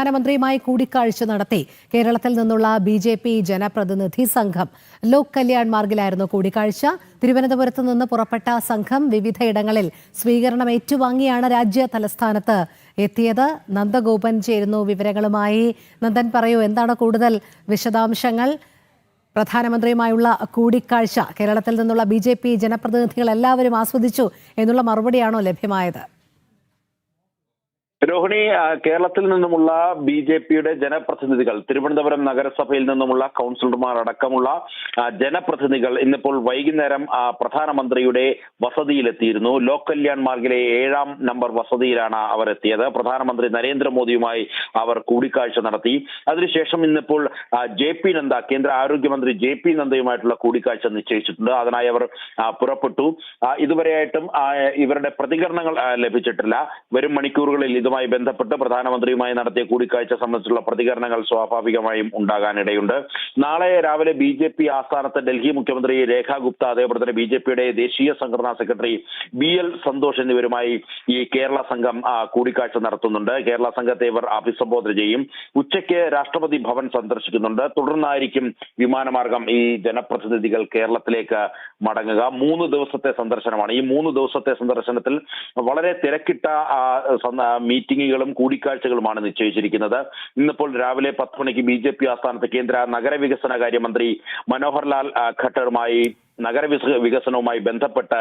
പ്രധാനമന്ത്രിയുമായി കൂടിക്കാഴ്ച നടത്തി. കേരളത്തിൽ നിന്നുള്ള ബി.ജെ.പി. ജനപ്രതിനിധി സംഘം ലോക് കല്യാൺ മാർഗിലായിരുന്നു കൂടിക്കാഴ്ച. തിരുവനന്തപുരത്ത് നിന്ന് പുറപ്പെട്ട സംഘം വിവിധയിടങ്ങളിൽ സ്വീകരണം ഏറ്റുവാങ്ങിയാണ് രാജ്യ തലസ്ഥാനത്ത് എത്തിയത്. നന്ദഗോപൻ ചേരുന്നു വിവരങ്ങളുമായി. നന്ദൻ, പറയൂ, എന്താണ് കൂടുതൽ വിശദാംശങ്ങൾ? പ്രധാനമന്ത്രിയുമായുള്ള കൂടിക്കാഴ്ച കേരളത്തിൽ നിന്നുള്ള ബി.ജെ.പി. ജനപ്രതിനിധികൾ എല്ലാവരും ആസ്വദിച്ചു എന്നുള്ള മറുപടിയാണോ ലഭ്യമായത്? രോഹിണി, കേരളത്തിൽ നിന്നുമുള്ള ബി.ജെ.പിയുടെ ജനപ്രതിനിധികൾ, തിരുവനന്തപുരം നഗരസഭയിൽ നിന്നുമുള്ള കൗൺസിലർമാർ അടക്കമുള്ള ജനപ്രതിനിധികൾ ഇന്നിപ്പോൾ വൈകുന്നേരം പ്രധാനമന്ത്രിയുടെ വസതിയിലെത്തിയിരുന്നു. ലോക് കല്യാൺ മാർഗിലെ 7-ാം നമ്പർ വസതിയിലാണ് അവർ എത്തിയത്. പ്രധാനമന്ത്രി നരേന്ദ്രമോദിയുമായി അവർ കൂടിക്കാഴ്ച നടത്തി. അതിനുശേഷം ഇന്നിപ്പോൾ ജെ.പി. നദ്ദ, കേന്ദ്ര ആരോഗ്യമന്ത്രി ജെ.പി. നദ്ദയുമായിട്ടുള്ള കൂടിക്കാഴ്ച നിശ്ചയിച്ചിട്ടുണ്ട്. അതിനായി അവർ പുറപ്പെട്ടു. ഇതുവരെയായിട്ടും ഇവരുടെ പ്രതികരണങ്ങൾ ലഭിച്ചിട്ടില്ല. വരും മണിക്കൂറുകളിൽ ഇതുമായി ബന്ധപ്പെട്ട് പ്രധാനമന്ത്രിയുമായി നടത്തിയ കൂടിക്കാഴ്ച സംബന്ധിച്ചുള്ള പ്രതികരണങ്ങൾ സ്വാഭാവികമായും ഉണ്ടാകാനിടയുണ്ട്. നാളെ രാവിലെ ബി.ജെ.പി. ആസ്ഥാനത്ത് ഡൽഹി മുഖ്യമന്ത്രി രേഖ ഗുപ്ത, അതേപോലെ തന്നെ ബി.ജെ.പിയുടെ ദേശീയ സംഘടനാ സെക്രട്ടറി ബി.എൽ. സന്തോഷ് എന്നിവരുമായി ഈ കേരള സംഘം കൂടിക്കാഴ്ച നടത്തുന്നുണ്ട്. കേരള സംഘത്തെ ഇവർ അഭിസംബോധന ചെയ്യും. ഉച്ചയ്ക്ക് രാഷ്ട്രപതി ഭവൻ സന്ദർശിക്കുന്നുണ്ട്. തുടർന്നായിരിക്കും വിമാനമാർഗം ഈ ജനപ്രതിനിധികൾ കേരളത്തിലേക്ക് മടങ്ങുക. 3 ദിവസത്തെ സന്ദർശനമാണ്. ഈ 3 ദിവസത്തെ സന്ദർശനത്തിൽ വളരെ തിരക്കിട്ട മീറ്റിംഗുകളും കൂടിക്കാഴ്ചകളുമാണ് നിശ്ചയിച്ചിരിക്കുന്നത്. ഇന്നിപ്പോൾ രാവിലെ 10 മണിക്ക് ബി.ജെ.പി. ആസ്ഥാനത്ത് കേന്ദ്ര നഗരവികസന കാര്യമന്ത്രി മനോഹർ ലാൽ ഖട്ടറുമായി നഗരവികസനവുമായി ബന്ധപ്പെട്ട്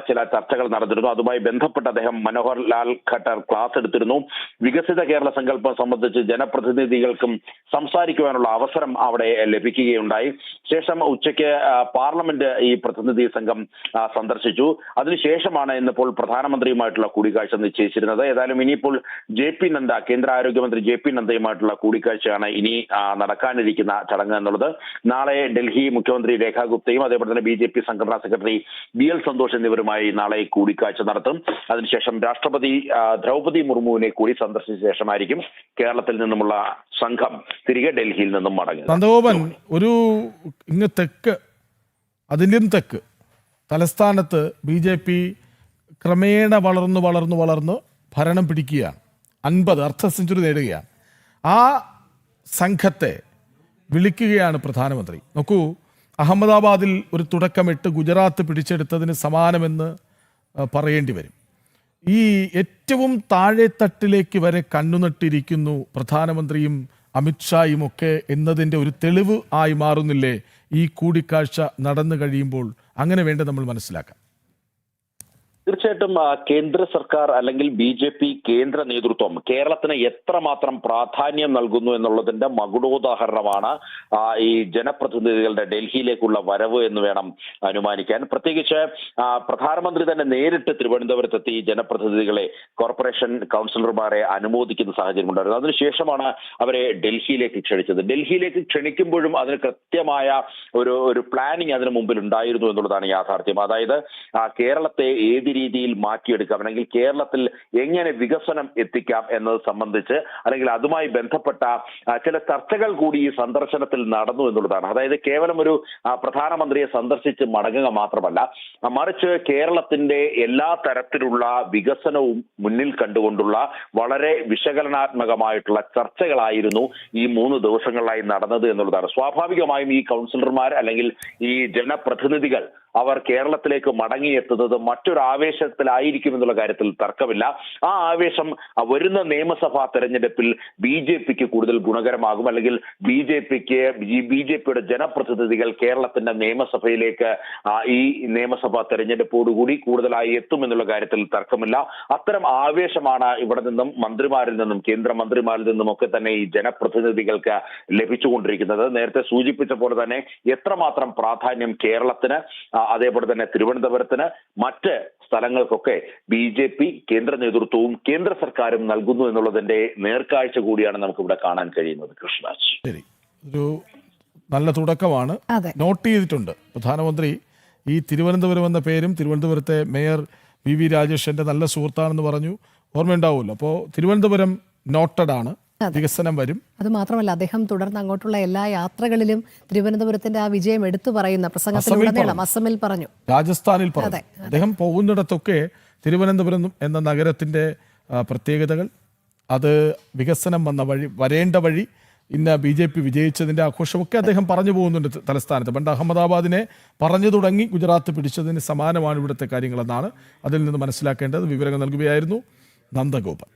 ചില ചർച്ചകൾ നടന്നിരുന്നു. അതുമായി ബന്ധപ്പെട്ട് അദ്ദേഹം മനോഹർ ലാൽ ഖട്ടർ ക്ലാസ് എടുത്തിരുന്നു. വികസിത കേരള സങ്കല്പം സംബന്ധിച്ച് ജനപ്രതിനിധികൾക്കും സംസാരിക്കുവാനുള്ള അവസരം അവിടെ ലഭിക്കുകയുണ്ടായി. ശേഷം ഉച്ചയ്ക്ക് പാർലമെന്റ് ഈ പ്രതിനിധി സംഘം സന്ദർശിച്ചു. അതിനുശേഷമാണ് ഇന്നിപ്പോൾ പ്രധാനമന്ത്രിയുമായിട്ടുള്ള കൂടിക്കാഴ്ച നിശ്ചയിച്ചിരുന്നത്. ഏതായാലും ഇനിയിപ്പോൾ ജെ.പി. നദ്ദ, കേന്ദ്ര ആരോഗ്യമന്ത്രി ജെ.പി. നദ്ദയുമായിട്ടുള്ള കൂടിക്കാഴ്ചയാണ് ഇനി നടക്കാനിരിക്കുന്ന ചടങ്ങ് എന്നുള്ളത്. നാളെ ഡൽഹി മുഖ്യമന്ത്രി രേഖ ഗുപ്തയും അതേപോലെ തന്നെ ബി.ജെ.പി. സംഘടനാ സെക്രട്ടറി ബി.എൽ. സന്തോഷ് എന്നിവരുമായി നാളെ കൂടിക്കാഴ്ച നടത്തും. അതിനുശേഷം രാഷ്ട്രപതി ദ്രൗപദി മുർമുവിനെ കൂടി സന്ദർശിച്ച ശേഷമായിരിക്കും കേരളത്തിൽ നിന്നുമുള്ള സംഘം തിരികെ ഡൽഹിയിൽ നിന്നും മടങ്ങുക. നന്ദഗോപൻ, ഒരു ഇങ്ങ് തെക്ക്, അതിലും തെക്ക് തലസ്ഥാനത്ത് ബി.ജെ.പി. ക്രമേണ വളർന്ന് ഭരണം പിടിക്കുകയാണ്. 50 അർദ്ധ സെഞ്ചുറി നേടുകയാണ്. ആ സംഘത്തെ വിളിക്കുകയാണ് പ്രധാനമന്ത്രി. നോക്കൂ, അഹമ്മദാബാദിൽ ഒരു തുടക്കമിട്ട് ഗുജറാത്ത് പിടിച്ചെടുത്തതിന് സമാനമെന്ന് പറയേണ്ടി വരും. ഈ ഏറ്റവും താഴെത്തട്ടിലേക്ക് വരെ കണ്ണുനട്ടിരിക്കുന്നു പ്രധാനമന്ത്രിയും അമിത്ഷായും ഒക്കെ എന്നതിൻ്റെ ഒരു തെളിവ് ആയി മാറുന്നില്ലേ ഈ കൂടിക്കാഴ്ച നടന്നു കഴിയുമ്പോൾ? അങ്ങനെ വേണ്ട നമ്മൾ മനസ്സിലാക്കാം. തീർച്ചയായിട്ടും കേന്ദ്ര സർക്കാർ അല്ലെങ്കിൽ ബി.ജെ.പി. കേന്ദ്ര നേതൃത്വം കേരളത്തിന് എത്രമാത്രം പ്രാധാന്യം നൽകുന്നു എന്നുള്ളതിന്റെ മകുടോദാഹരണമാണ് ഈ ജനപ്രതിനിധികളുടെ ഡൽഹിയിലേക്കുള്ള വരവ് എന്ന് വേണം അനുമാനിക്കാൻ. പ്രത്യേകിച്ച് പ്രധാനമന്ത്രി തന്നെ നേരിട്ട് തിരുവനന്തപുരത്തെത്തി ജനപ്രതിനിധികളെ, കോർപ്പറേഷൻ കൗൺസിലർമാരെ അനുമോദിക്കുന്ന സാഹചര്യം ഉണ്ടായിരുന്നു. അതിനുശേഷമാണ് അവരെ ഡൽഹിയിലേക്ക് ക്ഷണിച്ചത്. ഡൽഹിയിലേക്ക് ക്ഷണിക്കുമ്പോഴും അതിന് കൃത്യമായ ഒരു പ്ലാനിങ് അതിന് മുമ്പിൽ ഉണ്ടായിരുന്നു എന്നുള്ളതാണ് യാഥാർത്ഥ്യം. അതായത് കേരളത്തെ ഏത് രീതിയിൽ മാറ്റിയെടുക്കാം, അല്ലെങ്കിൽ കേരളത്തിൽ എങ്ങനെ വികസനം എത്തിക്കാം എന്നത് സംബന്ധിച്ച്, അല്ലെങ്കിൽ അതുമായി ബന്ധപ്പെട്ട ചില ചർച്ചകൾ കൂടി ഈ സന്ദർശനത്തിൽ നടന്നു എന്നുള്ളതാണ്. അതായത് കേവലം ഒരു പ്രധാനമന്ത്രിയെ സന്ദർശിച്ച് മടങ്ങുക മാത്രമല്ല, മറിച്ച് കേരളത്തിന്റെ എല്ലാ തരത്തിലുള്ള വികസനവും മുന്നിൽ കണ്ടുകൊണ്ടുള്ള വളരെ വിശകലനാത്മകമായിട്ടുള്ള ചർച്ചകളായിരുന്നു ഈ 3 ദിവസങ്ങളിലായി നടന്നത് എന്നുള്ളതാണ്. സ്വാഭാവികമായും ഈ കൗൺസിലർമാർ അല്ലെങ്കിൽ ഈ ജനപ്രതിനിധികൾ അവർ കേരളത്തിലേക്ക് മടങ്ങിയെത്തുന്നത് മറ്റൊരു ആവേശത്തിലായിരിക്കും എന്നുള്ള കാര്യത്തിൽ തർക്കമില്ല. ആ ആവേശം വരുന്ന നിയമസഭാ തെരഞ്ഞെടുപ്പിൽ ബി.ജെ.പിക്ക് കൂടുതൽ ഗുണകരമാകും, അല്ലെങ്കിൽ ബി.ജെ.പിയുടെ ജനപ്രതിനിധികൾ കേരളത്തിന്റെ നിയമസഭയിലേക്ക് ഈ നിയമസഭാ തെരഞ്ഞെടുപ്പോടുകൂടി കൂടുതലായി എത്തുമെന്നുള്ള കാര്യത്തിൽ തർക്കമില്ല. അത്തരം ആവേശമാണ് ഇവിടെ നിന്നും മന്ത്രിമാരിൽ നിന്നും, കേന്ദ്രമന്ത്രിമാരിൽ നിന്നും ഒക്കെ തന്നെ ഈ ജനപ്രതിനിധികൾക്ക് ലഭിച്ചുകൊണ്ടിരിക്കുന്നത്. നേരത്തെ സൂചിപ്പിച്ച പോലെ തന്നെ എത്രമാത്രം പ്രാധാന്യം കേരളത്തിന്, അതേപോലെ തന്നെ തിരുവനന്തപുരത്തിന്, മറ്റ് സ്ഥലങ്ങൾക്കൊക്കെ ബി.ജെ.പി. കേന്ദ്ര നേതൃത്വവും കേന്ദ്ര സർക്കാരും നൽകുന്നു എന്നുള്ളതിന്റെ നേർക്കാഴ്ച കൂടിയാണ് നമുക്കിവിടെ കാണാൻ കഴിയുന്നത്. കൃഷ്ണരാജ്, ശരി, ഒരു നല്ല തുടക്കമാണ്. നോട്ട് ചെയ്തിട്ടുണ്ട് പ്രധാനമന്ത്രി. ഈ തിരുവനന്തപുരം എന്ന പേരും തിരുവനന്തപുരത്തെ മേയർ വി രാജേഷിന്റെ നല്ല സുഹൃത്താണെന്ന് പറഞ്ഞു, ഓർമ്മയുണ്ടാവുമല്ലോ. അപ്പോൾ തിരുവനന്തപുരം നോട്ടഡ് ആണ്, വികസനം വരും. അത് മാത്രമല്ല, അദ്ദേഹം തുടർന്ന് അങ്ങോട്ടുള്ള എല്ലാ യാത്രകളിലും തിരുവനന്തപുരത്തിന്റെ ആ വിജയം എടുത്തു പറയുന്ന പ്രസംഗത്തിലുടനീളം അസമിൽ പറഞ്ഞു, രാജസ്ഥാനിൽ പറഞ്ഞു. അദ്ദേഹം പോകുന്നിടത്തൊക്കെ തിരുവനന്തപുരം എന്ന നഗരത്തിന്റെ പ്രത്യേകതകൾ, അത് വികസനം വന്ന വഴി, വരേണ്ട വഴി, ഇന്ന് BJP വിജയിച്ചതിൻ്റെ ആഘോഷമൊക്കെ അദ്ദേഹം പറഞ്ഞു പോകുന്നുണ്ട് തലസ്ഥാനത്ത്. പണ്ട് അഹമ്മദാബാദിനെ പറഞ്ഞു തുടങ്ങി ഗുജറാത്ത് പിടിച്ചതിന് സമാനമാണ് ഇവിടുത്തെ കാര്യങ്ങളെന്നാണ് അതിൽ നിന്ന് മനസ്സിലാക്കേണ്ടത്. വിവരങ്ങൾ നൽകുകയായിരുന്നു നന്ദഗോപൻ.